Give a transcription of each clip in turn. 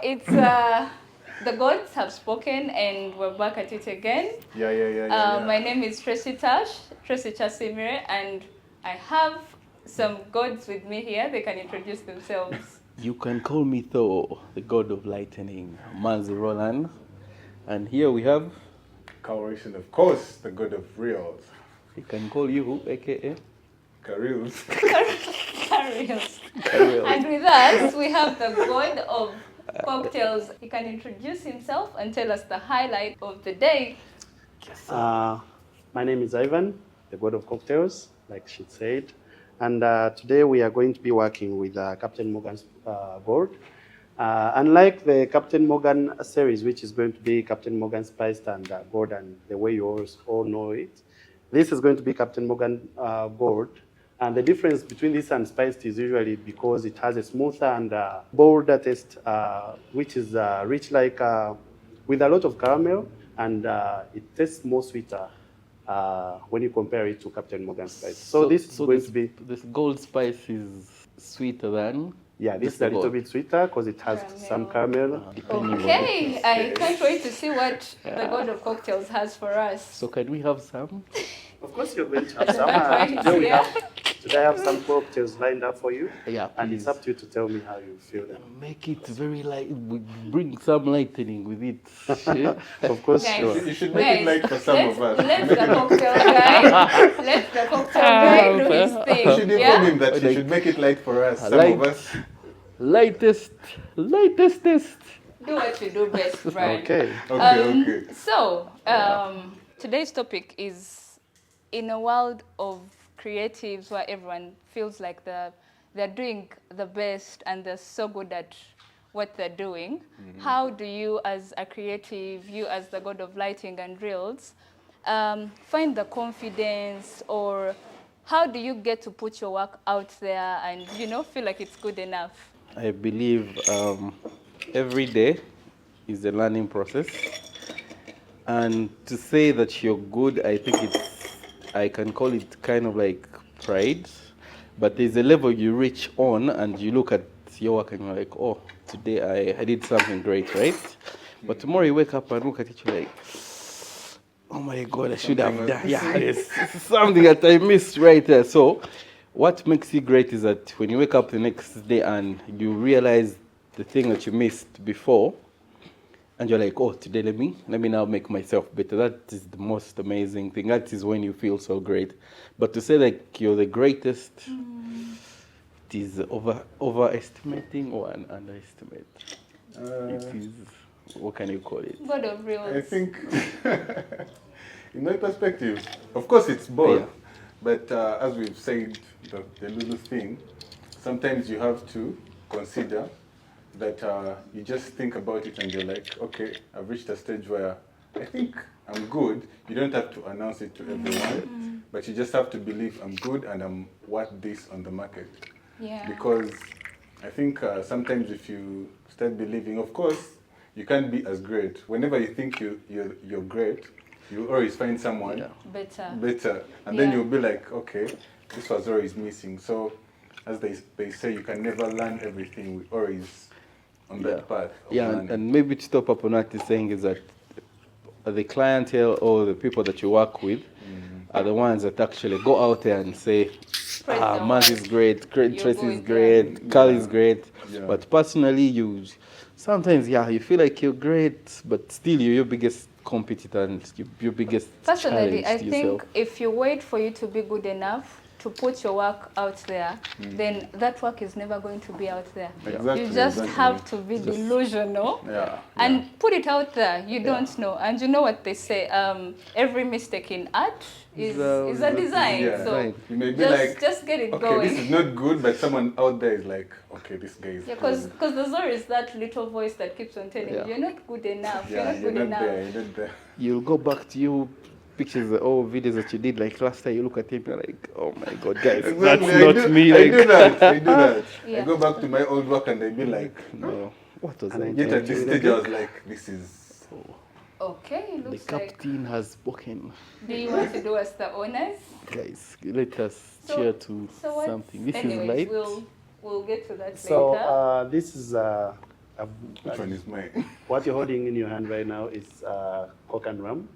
it's the gods have spoken, and we're back at it again. My name is Tracy Chasimire, and I have some gods with me here. They can introduce themselves. You can call me Thor, the god of lightning, Manzi Roland. And here we have... Coloration, of course, the god of reels. We can call you who, aka? Careels. Careels. And with us, we have the god of cocktails. He can introduce himself and tell us the highlight of the day. Yes, my name is Ivan, the god of cocktails, like she said. And today we are going to be working with Captain Morgan's gourd. Unlike the Captain Morgan series, which is going to be Captain Morgan Spiced and gourd, and the way you all know it, this is going to be Captain Morgan gourd. And the difference between this and spiced is usually because it has a smoother and bolder taste, which is rich like with a lot of caramel, and it tastes more sweeter when you compare it to Captain Morgan Spice. So this is going to be... This gold spice is sweeter than... Yeah, this is a little bit sweeter because it has some caramel. Okay, I can't wait to see what the god of cocktails has for us. So can we have some? Of course you're going to have some. Today I have some cocktails lined up for you. Yeah, and it's up to you to tell me how you feel them. Make it very light. Bring some lightening with it. Of course, guys, sure. You should make it light for some of us. Let the cocktail guy do his thing. You should inform him that he should make it light for us, some of us. Lightest test. Do what you do best, Brian. Okay. So, today's topic is in a world of creatives where everyone feels like they're doing the best and they're so good at what they're doing. Mm-hmm. How do you, as a creative, you as the god of lighting and reels, find the confidence, or how do you get to put your work out there and, feel like it's good enough? I believe every day is a learning process. And to say that you're good, I think I can call it kind of like pride. But there's a level you reach on and you look at your work and you're like, oh, today I did something great, right? But tomorrow you wake up and look at it, you're like, oh my God, I should have done. Yeah, it's something that I missed right there. So what makes you great is that when you wake up the next day and you realize the thing that you missed before, and you're like, oh, today let me now make myself better. That is the most amazing thing. That is when you feel so great. But to say like you're the greatest, it is overestimating or an underestimate. It is, what can you call it? God of reels. I think, in my perspective, of course it's both. Yeah. But as we've said, the Delulu thing, sometimes you have to consider that you just think about it and you're like, okay, I've reached a stage where I think I'm good. You don't have to announce it to everyone, but you just have to believe I'm good and I'm worth this on the market. Yeah. Because I think sometimes if you start believing, of course, you can't be as great. Whenever you think you're great, you always find someone better. And then you'll be like, okay, this was always missing. So as they say, you can never learn everything. We always on that path. And maybe to top up on what he's saying is that the clientele or the people that you work with are the ones that actually go out there and say, Maz is great, Tracy is great, Carl is great. Yeah. But personally, sometimes you feel like you're great, but still you're your biggest competitor and your biggest personally, challenge I to think yourself. If you wait for you to be good enough to put your work out there, then that work is never going to be out there. Exactly, you just have to be delusional and put it out there. You don't know. And you know what they say, every mistake in art is a design. Yeah. So you may be just get it okay, going. This is not good, but someone out there is like, okay, this guy is because there's always that little voice that keeps on telling you, you're not good enough, you're not good enough. You're not there. You'll go back to you pictures or videos that you did like last time, you look at him, you're like, oh my God, guys, exactly. That's not me. I do that. Yeah. I go back to my old work and they be like, no, what was I? Yet at this stage I was like, this is... Okay, looks the captain has spoken. Do you want to do us the honors? Guys, let us cheer to something. This anyways, is light. We'll get to that later. So this is Which one is mine? What you're holding in your hand right now is Coke and rum.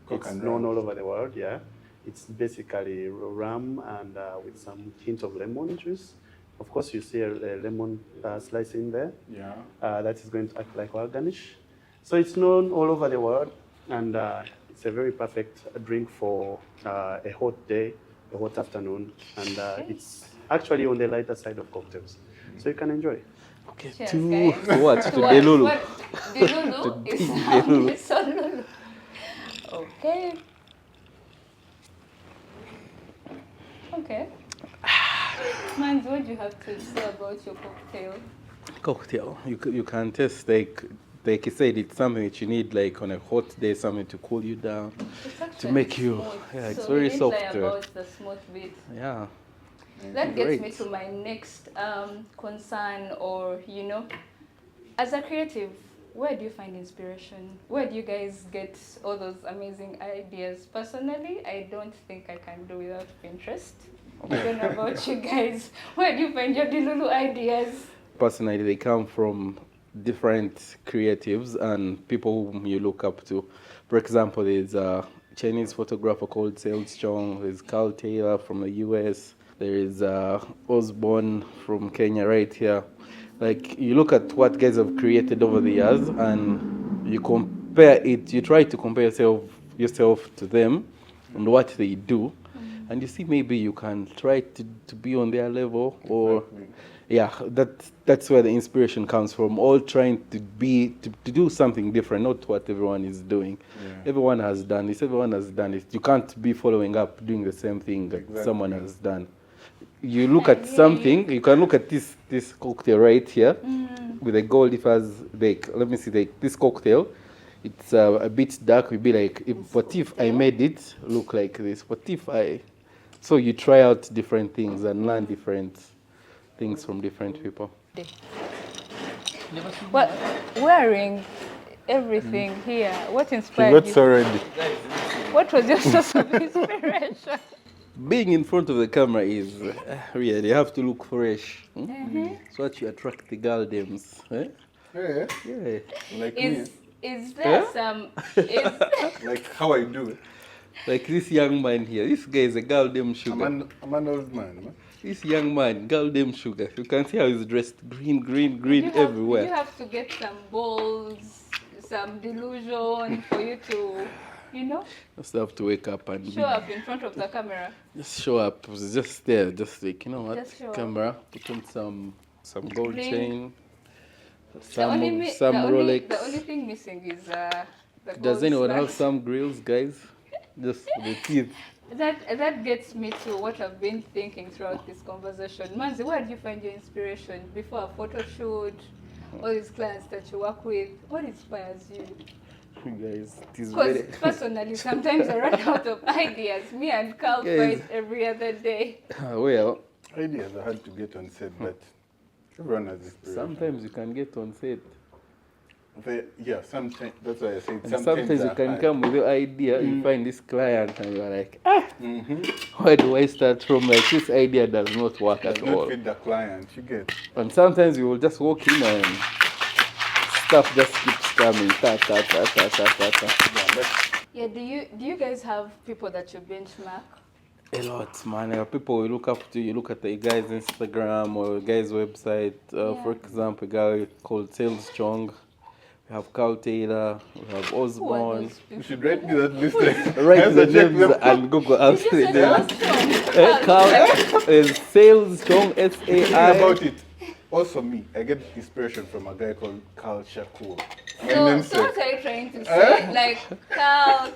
Coke It's and known rum. all over the world, yeah. It's basically rum and with some hint of lemon juice. Of course, you see a lemon slice in there. Yeah. That is going to act like our garnish. So it's known all over the world, and it's a very perfect drink for a hot day, a hot afternoon, and it's actually on the lighter side of cocktails. So you can enjoy. Okay, Cheers, to guys. what? To what? Delulu. What? Delulu is Delulu. Solulu. Okay. Okay. Mans, what do you have to say about your cocktail? Cocktail. You can taste like you said, it's something that you need like on a hot day, something to cool you down, It's actually to make you. smooth. Yeah, it's so very we didn't soft. lie about the smooth bit. Yeah. That gets Great. me to my next concern, or as a creative, where do you find inspiration? Where do you guys get all those amazing ideas? Personally, I don't think I can do without Pinterest. I don't know about you guys. Where do you find your Delulu ideas? Personally, they come from different creatives and people whom you look up to. For example, there's a Chinese photographer called Sales Chong. There's Carl Taylor from the US. There is Osborne from Kenya right here. Like, you look at what guys have created over the years and you compare it, you try to compare yourself to them and what they do. And you see maybe you can try to be on their level, or Exactly. yeah, that's where the inspiration comes from. All trying to do something different, not what everyone is doing. Yeah. Everyone has done this. Everyone has done it. You can't be following up doing the same thing that Exactly. someone has done. You look at something. You can look at this cocktail right here with the gold. If as like, let me see, like this cocktail. It's a bit dark. We'd be like, what if I made it look like this? What if I? So you try out different things and learn different things from different people. Well, wearing everything here, what She inspired got you? so ready. What was your source of inspiration? Being in front of the camera is really, you have to look fresh. So that you attract the girl dames. Eh? Yeah. Yeah. Like Is there some? Is, me. Like how I do it. Like this young man here. This guy is a girl dame sugar. I'm an old man. This young man, girl dame sugar. You can see how he's dressed. Green everywhere. You have to get some balls, some delusion for you to, Just have to wake up and show up in front of the camera. just show up. Just there. Just like, you know what? Just show up. Camera. Put on some gold Ring. chain. The only Rolex. The only thing missing is the Does gold anyone have slugs. some grills, guys? Just for the teeth. That gets me to what I've been thinking throughout this conversation. Manzi, where do you find your inspiration before a photo shoot? All these clients that you work with, what inspires you? Guys, it is Because very... personally, sometimes I run out of ideas. Me and Carl Guys. fight every other day. Well, Ideas are hard to get on set, but everyone has inspiration. sometimes you can get on set. Yeah, sometimes. That's why I said And sometimes you they're can hard. come with your idea, you find this client and you're like, Mm-hmm. where do I start from? Like, this idea does not work Does at not all. fit the client. You get. And sometimes you will just walk in and stuff just keeps coming. Ta, ta, ta, ta, ta, ta, ta. Yeah, but Yeah, do you guys have people that you benchmark? A lot, man. There are people you look up to. You look at the guy's Instagram or the guy's website. For example, a guy called Sales Chong. We have Carl Taylor. We have Who are Osborne. those people? you should write me that list. I Write have the to check names them. and Google out You the just names. said Carl is Sales Chong, The thing SAI. about it, also me, I get inspiration from a guy called Carl Shakur. So what are you trying to say? Like, Carl,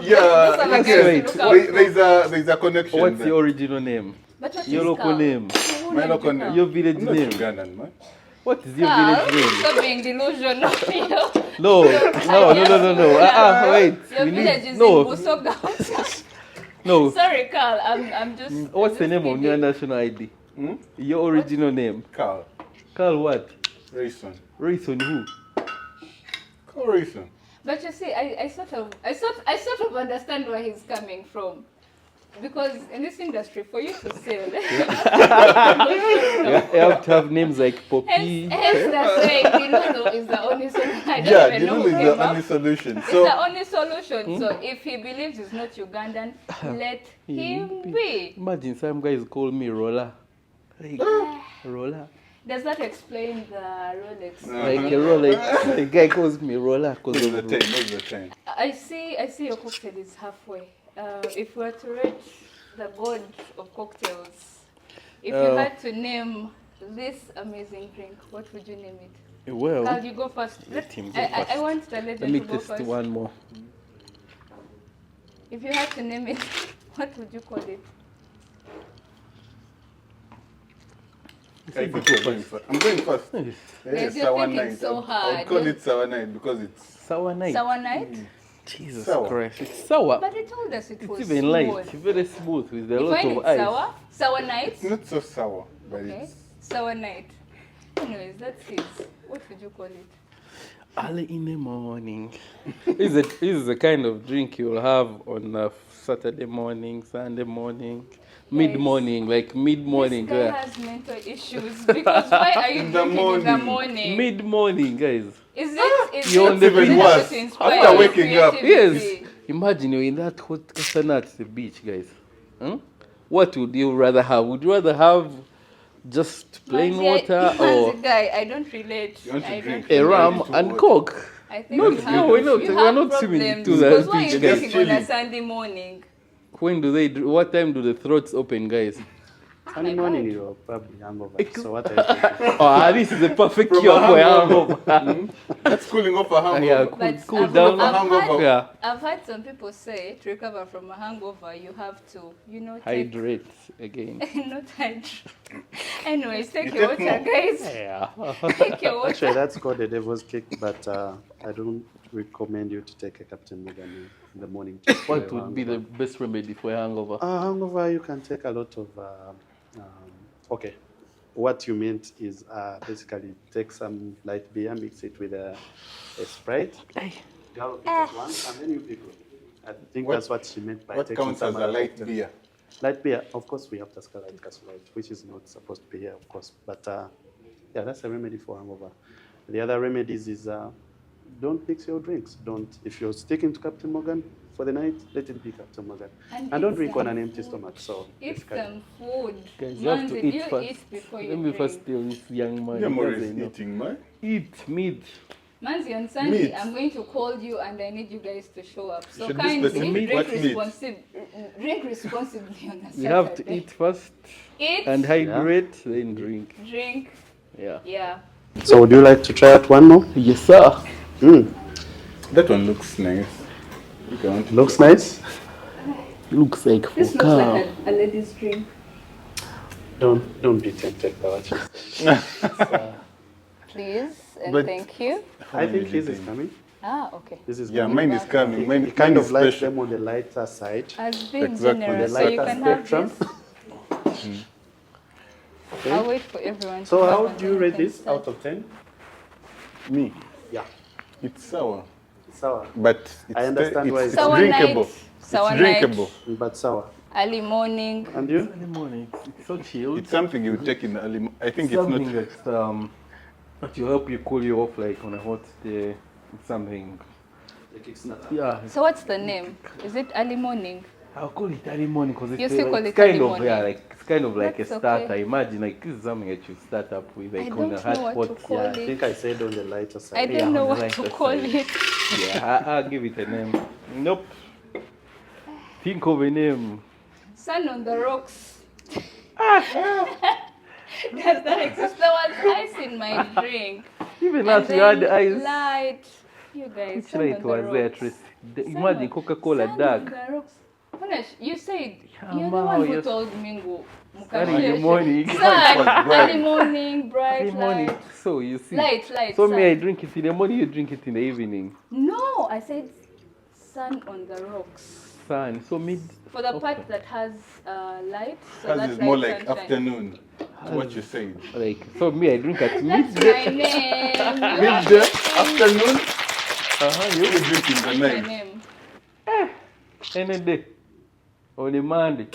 Yeah, those are the let's guys wait. to look out for. there's a connection. What's there. your original name? But what Your is local Carl? name. Who My named local you name. Carl? Your village I'm not name. Ugandan, man. What is your Carl, village name? stop being delusional. No. Wait. Your We village need, is no, in Busoga. no. Sorry, Carl. I'm just. What's I'm the just name of your kidding. national ID? Your original name. Carl. Carl what? Rayson. Rayson who? Carl Rayson. But you see, I sort of understand where he's coming from. Because in this industry, for you to sell, You have to have names like Poppy. hence that's why Delulu is the only solution. I don't Yeah, even know Delulu who is came the up. only solution. It's So the only solution. So if he believes he's not Ugandan, let him be. Imagine some guys call me Roller. Like, Roller. Does that explain the Rolex? Like a Rolex. The guy calls me Roller because what's of the time? What's the time? I see your cocktail is halfway. If we were to rate the god of cocktails, if you had to name this amazing drink, what would you name it? Well, Carl, you go first. let him go I first. want the let legend me to go test first. one more. If you had to name it, what would you call it? I think you're going first. I'm going first. Yes. Guys, you're sour thinking night. so I would hard. call it sour night because it's Sour night. Sour night? Jesus Sour. Christ. It's sour. But they told us it It's was even smooth. light. Very smooth with a You lot find of it ice. sour? Sour night? not so sour, but Okay. it's Sour night. Anyways, that's his. What would you call it? Early in the morning. This is the kind of drink you'll have on a Saturday morning, Sunday morning, mid-morning, like mid-morning. This guy has mental issues because why are you In the drinking in the morning. morning? Mid-morning, guys. Is it You're on the even beach. worse. to inspire After your waking up. creativity? Yes. Imagine you're in that hot coconut at the beach, guys. What would you rather have? Would you rather have just plain water or Manzi guy, I don't relate. You want to I drink don't a Very ram little and water. Coke? I think No, you have, no, we're not- you we're have not swimming problems into that because why are beach, you guys. drinking on a Chilling. Sunday morning? When do they? What time do the throats open, guys? Sunday morning, you're probably hungover. So what are you thinking? This is a perfect From cure a for a hangover. hangover. That's cooling off a hangover. Yeah, But cool I've, down. I've, hangover. had, Yeah. I've had some people say to recover from a hangover, you have to, take, Hydrate again. not hydrate. Anyways, take You your take water, more. guys. Yeah. Take your water. Actually, that's called the devil's kick, but I don't recommend you to take a Captain Morgan in the morning. to cure What your would be the hangover. best remedy for a hangover? Hangover, you can take a lot of. Okay, what you meant is basically take some light beer, mix it with a Sprite. Girl, pick up one, and then you pick it. I think What- that's what she meant by What taking counts some as a other light cocktail. beer? Light beer, of course, we have Tusker Light, Castle Light, which is not supposed to be here, of course. But yeah, that's a remedy for hangover. The other remedies is don't mix your drinks. If you're sticking to Captain Morgan for the night, let it be Captain Morgan. And And don't eat drink on some an empty food. stomach. So Eat basically- some food. Guys, you have Man, to did eat you first. eat before you Let me drink? first tell this young man. Yeah, he Maurice doesn't know. eating, man. Eat meat. Manzi, on Sunday, Meat. I'm going to call you and I need you guys to show up. So should be kindly specific. drink, What meat? drink responsibly on a Saturday. You have to eat first Eat, and hydrate, then drink. drink, Yeah. yeah. So would you like to try out one more? Yes, sir. That one looks nice. You can want to Looks try. nice. Looks like This looks like a lady's drink. Don't be tempted by what you say. Please, and But- thank you. I think his is coming. Ah, okay. This is Yeah, coming. mine is coming. Mine, It kind mine of is likes special. them on the lighter side. As being Exactly. generous, The so you lighter can have spectrum. this. I'll wait for everyone. So to how have do you and rate then this start. out of 10? Me, Yeah. it's sour, Sour. but it's, I understand why it's, it's Sour drinkable. night. Sour it's drinkable. night. But sour. Early morning. And you? in the morning. It's so chilled. It's something you take in the early. I think it's something not. that will help you cool you off like on a hot day. It's something. Yeah. So what's the name? Is it early morning? I'll call it early morning because You it's, still call it's it early kind of morning? like it's kind of like That's a starter. okay. Imagine like this is something that you start up with like I on a don't hot know what pot. to call Yeah, I it. think I said on the lighter I side. don't Yeah, know on the what to lighter call side. it. Yeah, I'll give it a name. Nope. Think of a name. Sun on the rocks. Does that exist? There was ice in my drink. Even And as you had then ice. light. You guys. Which Sun light on the was there, rocks. Tracy? Sun Imagine on- Coca-Cola sun dark. on the rocks. Monash, you said Yeah, you're the Mao, one who yes. told me go. Early morning. Sun, bright. early morning, bright Early morning. light. So you see. Light. So sun. me, I drink it in the morning, you drink it in the evening. No, I said sun on the rocks. Sun. So mid. For the Okay. part that has light, so Hers that's is more light like sunshine. afternoon. To what you said. Like, so me, I drink at That's midday. my name. Midday, afternoon. You drink in the That's my night. name. Any day. on a Monday.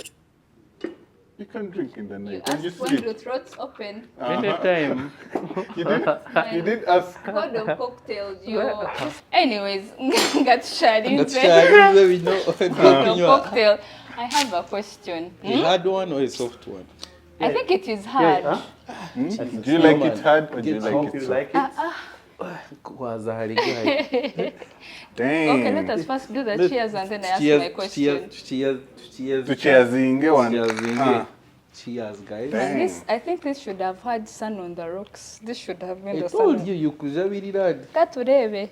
You can drink in the You night. When you asked when sleep. your throat's open. Anytime. You did ask. God of cocktails, yo. Anyways, that's sharing. That's Charlie, we know. God of cocktail. I have a question. A hard one or a soft one? I think it is hard. Huh? Do you like it hard or do you Get like Hope it you soft? like it. Kwazari guy. Damn. Okay, let us first do the cheers and then I ask my question. Cheers. To cheerzinge one. Cheers, cheers, guys. Damn. I think this should have had sun on the rocks. This should have been I the told sun. you could have really that. Katurebe.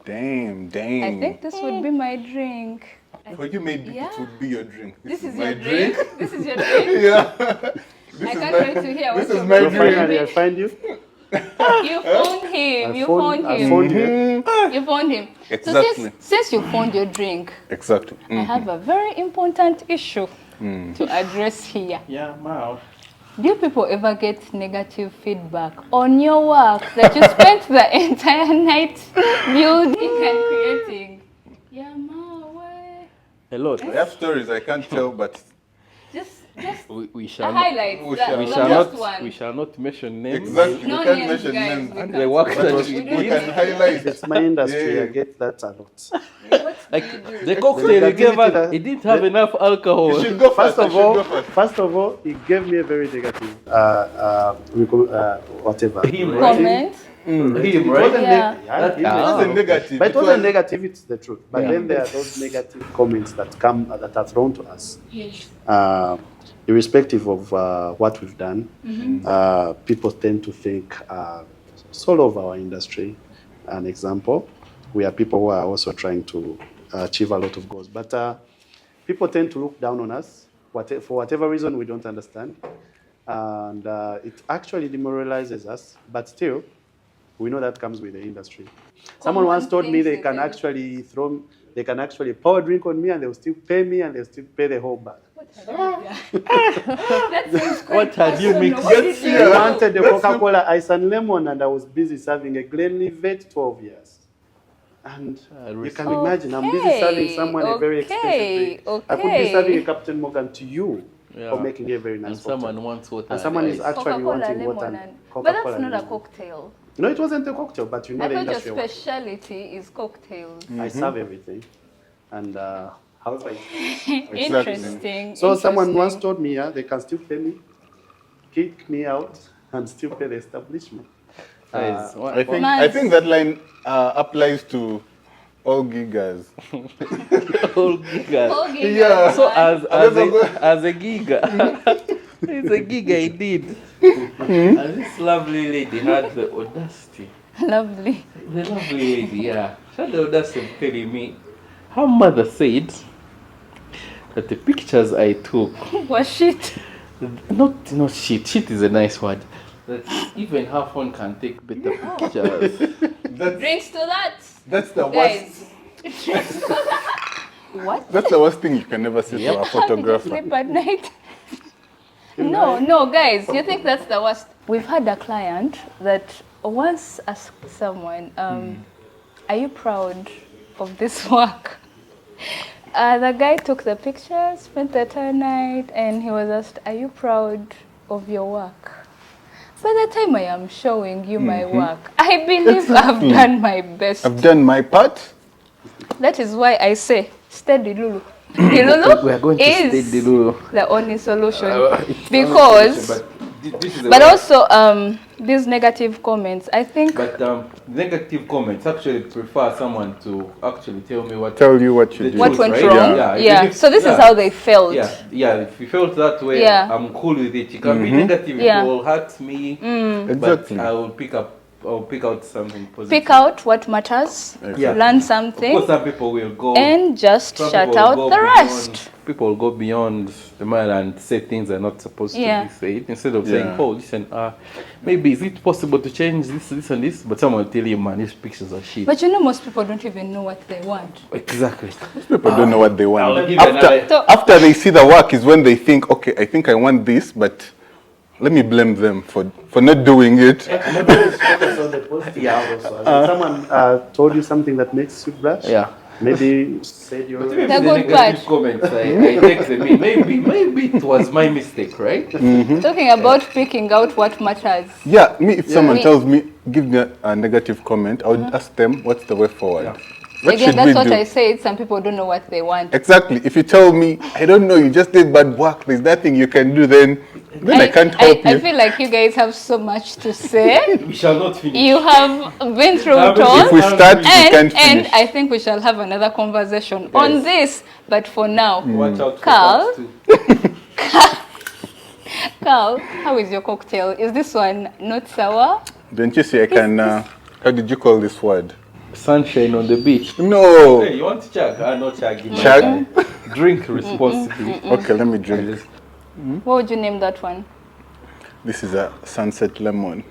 Damn. I think this would be my drink. For you, maybe Yeah. it would be your drink. This is my your drink. This is your drink. Yeah. I can't wait to hear what this is you're my going So to finally, I do. find you. You found him. You found I him. found you. You found him. Exactly. So since you found your drink, Exactly. I have a very important issue to address here. Yeah, wow. Do you people ever get negative feedback on your work that you spent the entire night building and creating? Yeah, ma, way. A lot. I have stories I can't tell, but Just We the shall not. highlights. we the, shall- the We shall worst not. one. We shall not mention names. exactly. No we can't names, mention guys. names. We And can't. the work But that we we can highlight. It's my industry. Yeah. I get that a lot. What Like do you do? the cocktail he gave us, negativity it didn't have enough alcohol. You should go first. First of all, he gave me a very negative, whatever. Him, right? Comment. Him, It right? wasn't Yeah. yeah, It wasn't negative. but it it was wasn't negative. It's the truth. But Yeah. then there are those negative comments that come that are thrown to us. Yes. Irrespective of what we've done, people tend to think, sort of our industry, an example, we are people who are also trying to achieve a lot of goals. But people tend to look down on us for whatever reason we don't understand. And it actually demoralizes us, but still, we know that comes with the industry. Someone once told me they can actually pour a drink on me and they'll still pay me and they'll still pay the whole bag. That seems quite What had you personal. mixed? What did you They do? wanted the Coca-Cola ice and lemon, and I was busy serving a Glenlivet 12 years. And you can imagine, I'm busy serving someone a very expensive drink. I could be serving a Captain Morgan to you for making a very nice And cocktail. someone wants water. And someone is actually Coca-Cola wanting water lemon and and... But Coca-Cola. that's not a lemon. cocktail. No, it wasn't a cocktail, but you know I the thought your industry. works. speciality is cocktails. I serve everything. And however, Interesting. so someone once interesting. told me, they can still pay me, kick me out, and still pay the establishment. Guys, what- I think Nice. that line applies to all gigas. all gigas. Oh, Yeah. So as Never a giga, it's a giga indeed. And this lovely lady had the audacity. Lovely. The lovely lady, yeah. She had the audacity of telling me her mother said that the pictures I took, Was shit. not shit. Shit is a nice word. That even her phone can take better pictures. Drinks to that. That's the worst. Guys. Drinks to that. What? That's the worst thing you can never say to a Having to photographer. sleep at night. No, guys, you think that's the worst? We've had a client that once asked someone, are you proud of this work? The guy took the picture, spent the entire night, and he was asked, are you proud of your work? By the time I am showing you my work, I believe I've done my best. I've done my part. That is why I say, stay Delulu. Delulu We are going to stay is Delulu. the only solution. Because, but also, these negative comments, I think, But negative comments actually prefer someone to actually tell me what Tell you what you the did. what truth, went right? wrong. Yeah. Yeah. Even if- So this is how they felt. Yeah, if you felt that way, Yeah. I'm cool with it. You can be negative, Yeah. it will hurt me, Exactly. but I'll pick out something positive. Pick out what matters, Yeah. learn Of something, course, some people will go, and just some shut people will out go the beyond- rest. People will go beyond the man and say things are not supposed Yeah. to be said. Instead of saying, Yeah. oh, listen, maybe is it possible to change this and this? But someone will tell you, man, these pictures are shit. But you know, most people don't even know what they want. Exactly. People don't know what they I'll want. give you another- So- After they see the work is when they think, okay, I think I want this, but let me blame them for not doing it. Maybe let's focus on the positive also. Has someone told you something that makes you blush? Yeah. Maybe said you're... The good part. Comments, I take them in. Maybe it was my mistake, right? Talking about picking out what matters. Yeah, if someone Me- tells me, give me a negative comment, I would ask them, what's the way forward? What Again, should that's we what do? I said. Some people don't know what they want. Exactly. If you tell me, I don't know, you just did bad work, there's nothing you can do, then I can't help I you. feel like you guys have so much to say. We shall not finish. You have been through it If all. If we start, we can't And finish. I think we shall have another conversation on this. But for now, Watch out for Carl. part two. Carl, how is your cocktail? Is this one not sour? Don't you see I can, how did you call this word? Sunshine on the beach. No. Hey, you want to chug? Not chugging. Chug? Drink responsibly. Okay, let me drink. What would you name that one? This is a sunset lemon.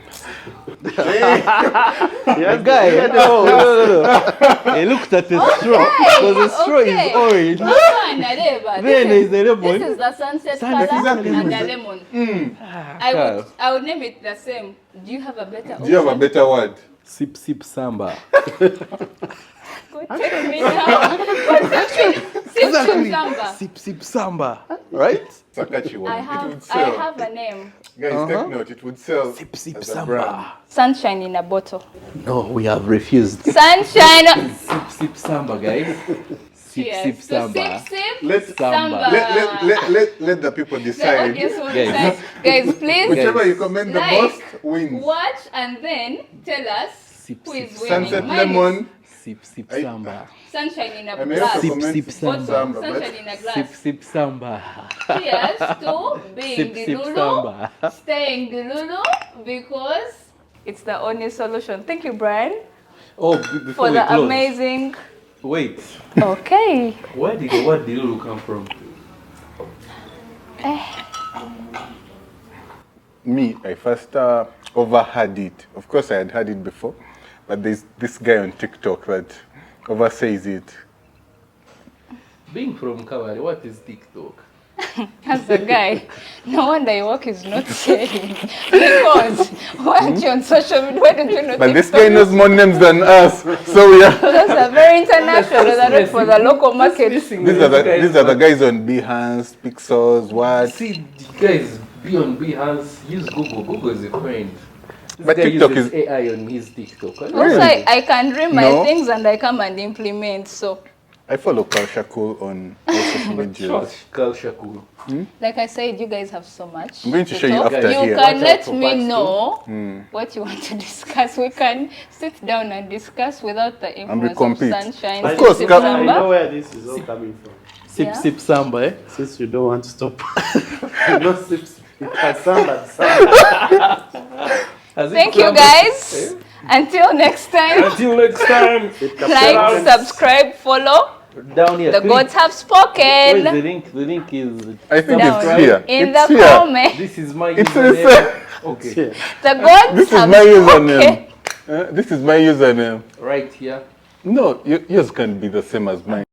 The guy, no. He looked at the straw because the straw is orange. Then there's the lemon. This is the sunset Sunset color lemon. and the lemon. I would name it the same. Do you have a better Do you have a better word? Sip, sip, samba. Take me now. Sip samba. Sip, sip, samba. Right? Sakachi one. I It would have sell. a name. Guys, take note. It would sell. Sip, sip, as a brand. samba. Sunshine in a bottle. No, we have refused. Sunshine. Sip, sip, samba, guys. Sip, Yes. sip, So samba. sip. Let's Samba. let the people The decide. audience will Guys. decide. Guys, please Whichever you comment the like, most wins. watch and then tell us Sip, who is sip, winning. Sunset Mine is lemon. Sip, sip, I- samba. Sunshine in a I may glass. also Sip, comment sip, Bottle, samba, sunshine in a Sip, glass. sip, samba. Cheers to being Sip, sip, Delulu, samba. staying Delulu, because it's the only solution. Thank you, Brian, Oh, before for we the close. amazing. Wait. Okay. Where did the word Delulu come from? Me, I first overheard it. Of course, I had heard it before, but there's this guy on TikTok that oversays it. Being from Kabale, what is TikTok? As a guy, no wonder your work is not saying. Because why aren't you on social media? Why don't you know But this TikTok? guy knows more names than us, so we are. Those are very international. Those are not for the local market. These are the guys on Behance, Pixels, what? See, guys, be on Behance, use Google. Google is a friend. This But guy TikTok uses is- AI on his TikTok. Also, I can dream my No. things and I come and implement. So, I follow Culture Cool on all social media. Culture cool. like I said, you guys have so much. I'm going to show you talk. after You here. can Watch out let for me parts know what you want to discuss. We can sit down and discuss without the we influence of compete. sunshine. Of course, Sip Cap- I samba. know where this is all coming from. Sip, Yeah. sip, samba, eh? Since you don't want to stop. No sip, it has samba. Has it Thank you, come- guys. Until next time, Until next time. like, subscribe, follow. Down here. The click. gods have Where's spoken. the link? The link is. I think Down it's here. in It's the here. comment. This is my It's username. Okay. The gods This is have my spoken. username. This is my username. Right here. No, yours can be the same as mine.